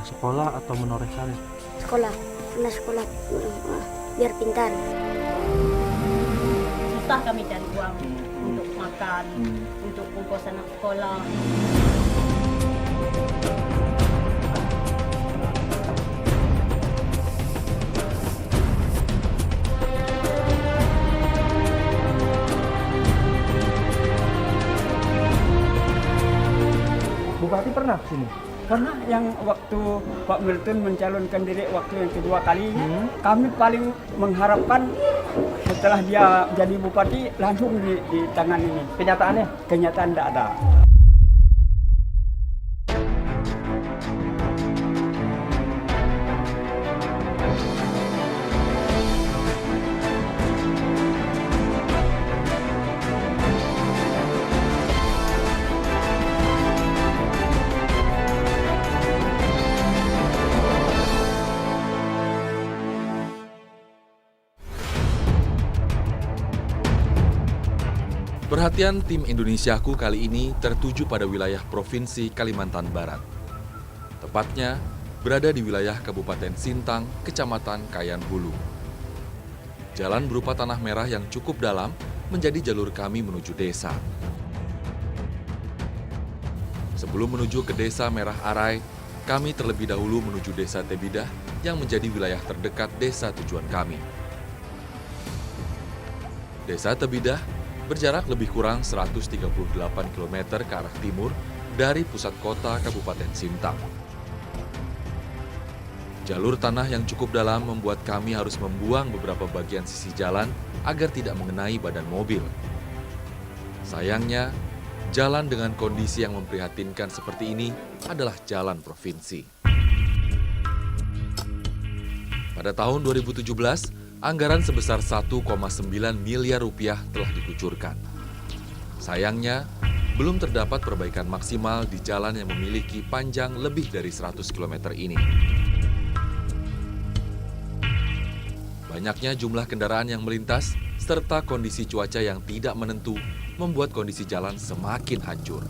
sekolah atau menoreh karir? Sekolah, karena sekolah biar pintar. Susah kami cari uang untuk makan, untuk ongkos anak sekolah. Bupati pernah ke sini? Karena yang waktu Pak Milton mencalonkan diri waktu yang kedua kalinya, kami paling mengharapkan setelah dia jadi bupati langsung di tangan ini. Kenyataannya? Kenyataan tidak ada. Perhatian tim Indonesiaku kali ini tertuju pada wilayah Provinsi Kalimantan Barat. Tepatnya berada di wilayah Kabupaten Sintang, Kecamatan Kayan Hulu. Jalan berupa tanah merah yang cukup dalam menjadi jalur kami menuju desa. Sebelum menuju ke Desa Merah Arai, kami terlebih dahulu menuju Desa Tebidah yang menjadi wilayah terdekat desa tujuan kami. Desa Tebidah berjarak lebih kurang 138 km ke arah timur dari pusat kota Kabupaten Sintang. Jalur tanah yang cukup dalam membuat kami harus membuang beberapa bagian sisi jalan agar tidak mengenai badan mobil. Sayangnya, jalan dengan kondisi yang memprihatinkan seperti ini adalah jalan provinsi. Pada tahun 2017, anggaran sebesar 1,9 miliar rupiah telah dikucurkan. Sayangnya, belum terdapat perbaikan maksimal di jalan yang memiliki panjang lebih dari 100 km ini. Banyaknya jumlah kendaraan yang melintas, serta kondisi cuaca yang tidak menentu, membuat kondisi jalan semakin hancur.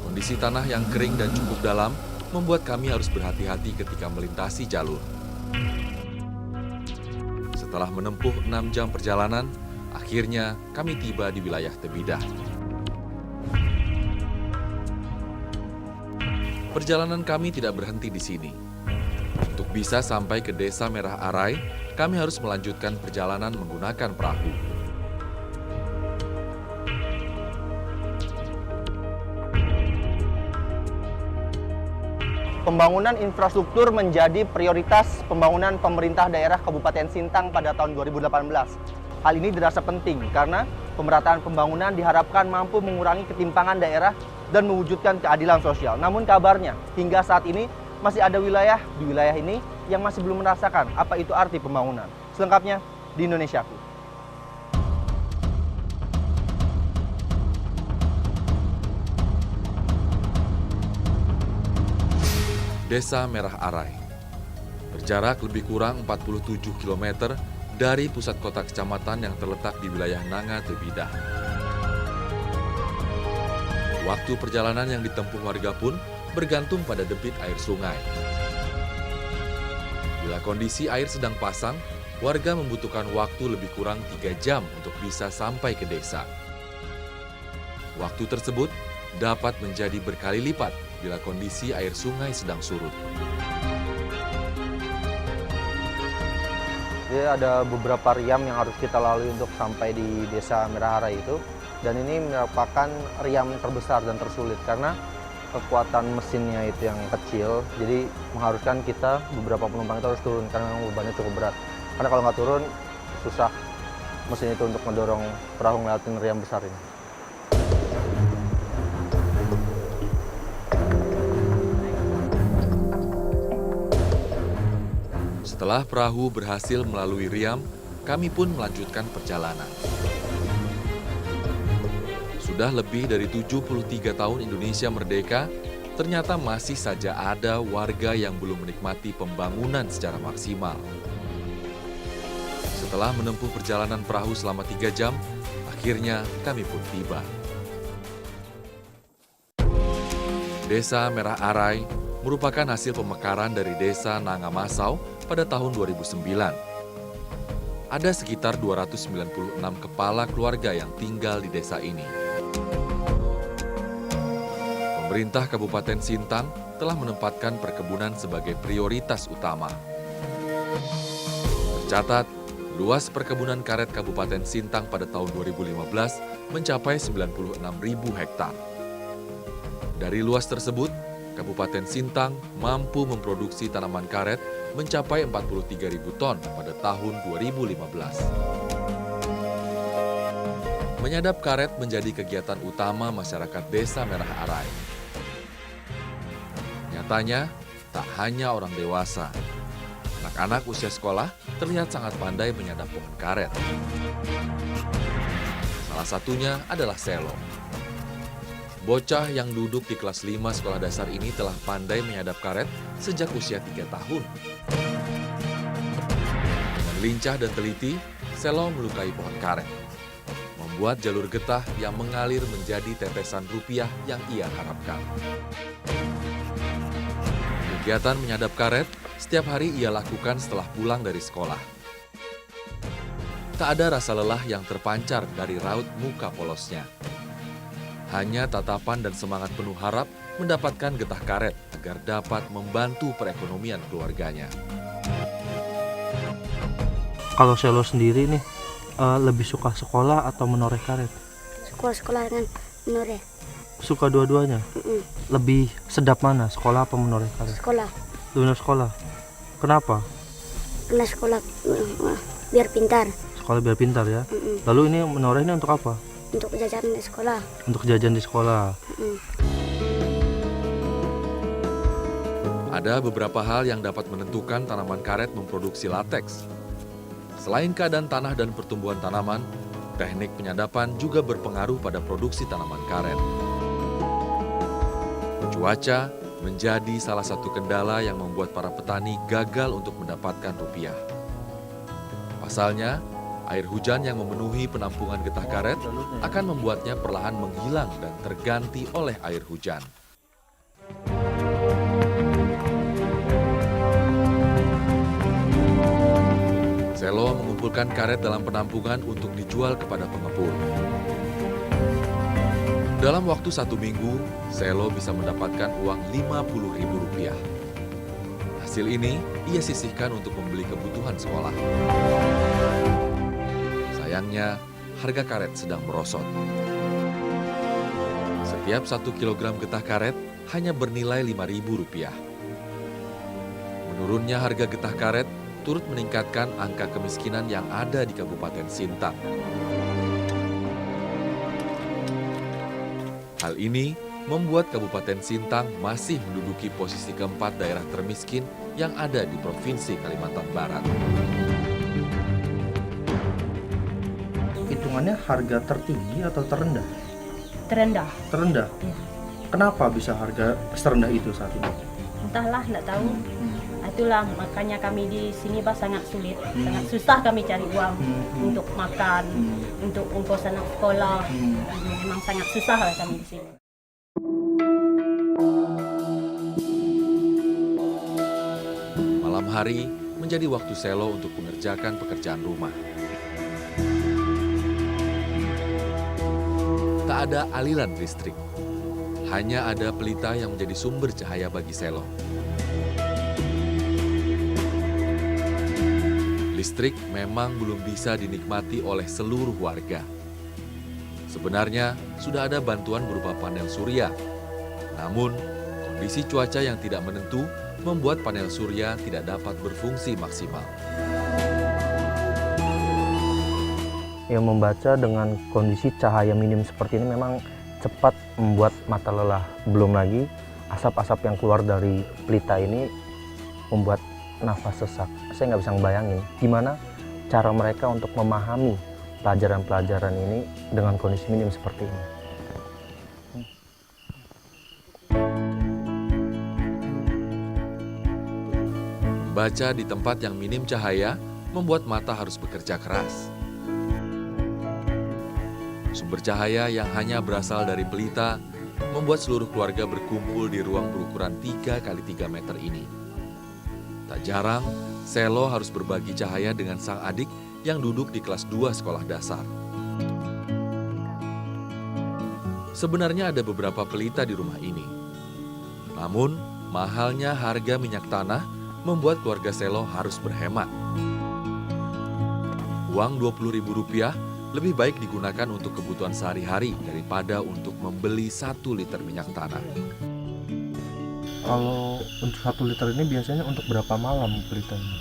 Kondisi tanah yang kering dan cukup dalam, membuat kami harus berhati-hati ketika melintasi jalur. Setelah menempuh 6 jam perjalanan, akhirnya kami tiba di wilayah Tebidah. Perjalanan kami tidak berhenti di sini. Untuk bisa sampai ke Desa Merah Arai, kami harus melanjutkan perjalanan menggunakan perahu. Pembangunan infrastruktur menjadi prioritas pembangunan pemerintah daerah Kabupaten Sintang pada tahun 2018. Hal ini dirasa penting karena pemerataan pembangunan diharapkan mampu mengurangi ketimpangan daerah dan mewujudkan keadilan sosial. Namun kabarnya hingga saat ini masih ada wilayah di wilayah ini yang masih belum merasakan apa itu arti pembangunan. Selengkapnya di Indonesiaku. Desa Merah Arai berjarak lebih kurang 47 km dari pusat kota kecamatan yang terletak di wilayah Nanga Tebidah. Waktu perjalanan yang ditempuh warga pun bergantung pada debit air sungai. Bila kondisi air sedang pasang, warga membutuhkan waktu lebih kurang 3 jam untuk bisa sampai ke desa. Waktu tersebut dapat menjadi berkali lipat bila kondisi air sungai sedang surut. Jadi ada beberapa riam yang harus kita lalui untuk sampai di Desa Merah Arai itu. Dan ini merupakan riam terbesar dan tersulit karena kekuatan mesinnya itu yang kecil. Jadi mengharuskan kita beberapa penumpang itu harus turun karena bebannya cukup berat. Karena kalau nggak turun, susah mesin itu untuk mendorong perahu ngelewatin riam besar ini. Setelah perahu berhasil melalui riam, kami pun melanjutkan perjalanan. Sudah lebih dari 73 tahun Indonesia merdeka, ternyata masih saja ada warga yang belum menikmati pembangunan secara maksimal. Setelah menempuh perjalanan perahu selama 3 jam, akhirnya kami pun tiba. Desa Merah Arai merupakan hasil pemekaran dari Desa Nangamasau pada tahun 2009. Ada sekitar 296 kepala keluarga yang tinggal di desa ini. Pemerintah Kabupaten Sintang telah menempatkan perkebunan sebagai prioritas utama. Tercatat, luas perkebunan karet Kabupaten Sintang pada tahun 2015 mencapai 96.000 hektar. Dari luas tersebut, Kabupaten Sintang mampu memproduksi tanaman karet mencapai 43.000 ton pada tahun 2015. Menyadap karet menjadi kegiatan utama masyarakat Desa Merah Arai. Nyatanya, tak hanya orang dewasa. Anak-anak usia sekolah terlihat sangat pandai menyadap pohon karet. Salah satunya adalah Selo. Bocah yang duduk di kelas 5 sekolah dasar ini telah pandai menyadap karet sejak usia 3 tahun. Dengan lincah dan teliti, Selo melukai pohon karet, membuat jalur getah yang mengalir menjadi tetesan rupiah yang ia harapkan. Kegiatan menyadap karet setiap hari ia lakukan setelah pulang dari sekolah. Tak ada rasa lelah yang terpancar dari raut muka polosnya. Hanya tatapan dan semangat penuh harap mendapatkan getah karet agar dapat membantu perekonomian keluarganya. Kalau Selo sendiri nih, lebih suka sekolah atau menoreh karet? Sekolah dengan menoreh. Suka dua-duanya? Lebih sedap mana, sekolah apa menoreh karet? Sekolah. Lebih sekolah. Kenapa? Karena sekolah biar pintar. Sekolah biar pintar ya. Lalu ini menoreh ini untuk apa? Untuk jajan di sekolah. Untuk jajan di sekolah. Ada beberapa hal yang dapat menentukan tanaman karet memproduksi lateks. Selain keadaan tanah dan pertumbuhan tanaman, teknik penyadapan juga berpengaruh pada produksi tanaman karet. Cuaca menjadi salah satu kendala yang membuat para petani gagal untuk mendapatkan rupiah. Pasalnya, air hujan yang memenuhi penampungan getah karet akan membuatnya perlahan menghilang dan terganti oleh air hujan. Selo mengumpulkan karet dalam penampungan untuk dijual kepada pengepul. Dalam waktu 1 minggu, Selo bisa mendapatkan uang Rp50.000. Hasil ini ia sisihkan untuk membeli kebutuhan sekolah. Sayangnya, harga karet sedang merosot. Setiap 1 kilogram getah karet hanya bernilai Rp5.000. Menurunnya harga getah karet turut meningkatkan angka kemiskinan yang ada di Kabupaten Sintang. Hal ini membuat Kabupaten Sintang masih menduduki posisi keempat daerah termiskin yang ada di Provinsi Kalimantan Barat. Hitungannya harga tertinggi atau terendah? Terendah. Terendah? Iya. Kenapa bisa harga serendah itu saat ini? Entahlah, nggak tahu. Itulah makanya kami di sini sangat sulit, sangat susah kami cari uang untuk makan, untuk ongkos anak sekolah. Memang sangat susah lah kami di sini. Malam hari menjadi waktu Selo untuk mengerjakan pekerjaan rumah. Tak ada aliran listrik, hanya ada pelita yang menjadi sumber cahaya bagi Selo. Listrik memang belum bisa dinikmati oleh seluruh warga. Sebenarnya sudah ada bantuan berupa panel surya. Namun, kondisi cuaca yang tidak menentu membuat panel surya tidak dapat berfungsi maksimal. Yang membaca dengan kondisi cahaya minim seperti ini memang cepat membuat mata lelah. Belum lagi asap-asap yang keluar dari pelita ini membuat nafas sesak. Saya nggak bisa ngebayangin gimana cara mereka untuk memahami pelajaran-pelajaran ini dengan kondisi minim seperti ini. Membaca di tempat yang minim cahaya membuat mata harus bekerja keras. Sumber cahaya yang hanya berasal dari pelita membuat seluruh keluarga berkumpul di ruang berukuran 3 kali 3 meter ini. Tak jarang, Selo harus berbagi cahaya dengan sang adik yang duduk di kelas 2 sekolah dasar. Sebenarnya ada beberapa pelita di rumah ini. Namun, mahalnya harga minyak tanah membuat keluarga Selo harus berhemat. Uang Rp20.000 lebih baik digunakan untuk kebutuhan sehari-hari daripada untuk membeli 1 liter minyak tanah. Kalau untuk 1 liter ini biasanya untuk berapa malam pelitanya?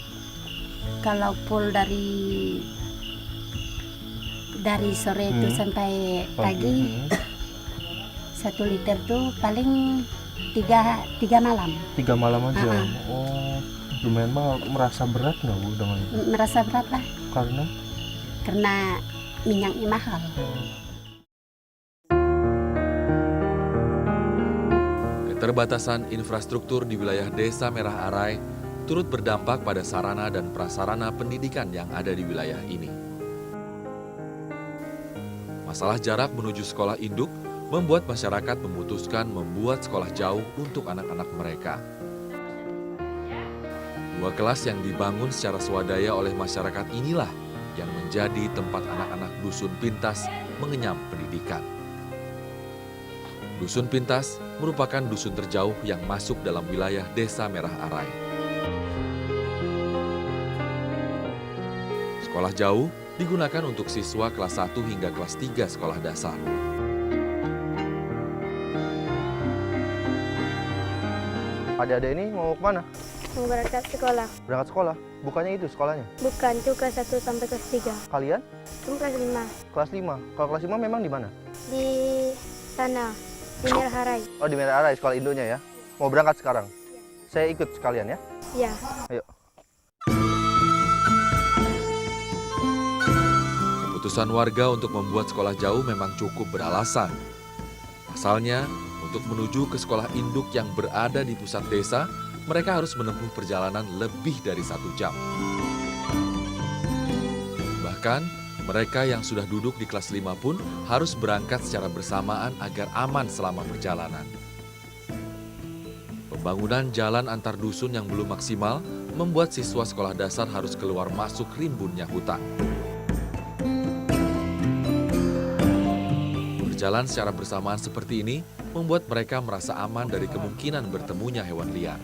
Kalau full dari sore itu sampai pagi, 1 liter tuh paling 3 malam. 3 malam aja? Oh, lumayan mahal. Merasa berat nggak Bu dengan itu? Merasa berat lah, karena minyaknya mahal. Keterbatasan infrastruktur di wilayah Desa Merah Arai turut berdampak pada sarana dan prasarana pendidikan yang ada di wilayah ini. Masalah jarak menuju sekolah induk membuat masyarakat memutuskan membuat sekolah jauh untuk anak-anak mereka. 2 kelas yang dibangun secara swadaya oleh masyarakat inilah yang menjadi tempat anak-anak Dusun Pintas mengenyam pendidikan. Dusun Pintas merupakan dusun terjauh yang masuk dalam wilayah Desa Merah Arai. Sekolah jauh digunakan untuk siswa kelas 1 hingga kelas 3 sekolah dasar. Adik-adik ini mau kemana? Mau berangkat sekolah? Berangkat sekolah? Bukannya itu sekolahnya? Bukan, itu kelas 1 sampai kelas 3. Kalian? Itu kelas 5. Kelas 5? Kalau kelas 5 memang di mana? Di sana, di Merah Arai. Oh, di Merah Arai, sekolah induknya ya? Mau berangkat sekarang? Saya ikut sekalian ya? Ya. Ayo. Keputusan warga untuk membuat sekolah jauh memang cukup beralasan. Pasalnya, untuk menuju ke sekolah induk yang berada di pusat desa, mereka harus menempuh perjalanan lebih dari 1 jam. Bahkan, mereka yang sudah duduk di kelas 5 pun harus berangkat secara bersamaan agar aman selama perjalanan. Pembangunan jalan antar dusun yang belum maksimal membuat siswa sekolah dasar harus keluar masuk rimbunnya hutan. Berjalan secara bersamaan seperti ini membuat mereka merasa aman dari kemungkinan bertemunya hewan liar.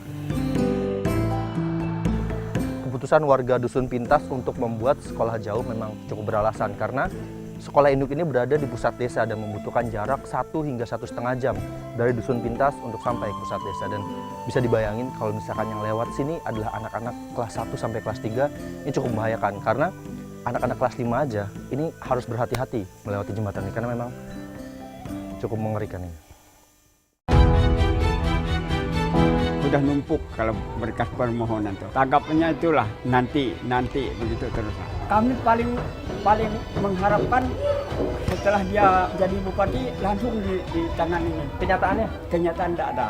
Keputusan warga Dusun Pintas untuk membuat sekolah jauh memang cukup beralasan karena sekolah induk ini berada di pusat desa dan membutuhkan jarak 1 hingga 1,5 jam dari Dusun Pintas untuk sampai ke pusat desa. Dan bisa dibayangin kalau misalkan yang lewat sini adalah anak-anak kelas 1 sampai kelas 3, ini cukup membahayakan karena anak-anak kelas 5 aja ini harus berhati-hati melewati jembatan ini karena memang cukup mengerikan ini. Sudah numpuk kalau berkas permohonan tuh. Tanggapnya itulah nanti begitu terus. Kami paling mengharapkan setelah dia jadi bupati langsung ditangani. Kenyataannya? Kenyataan tidak ada.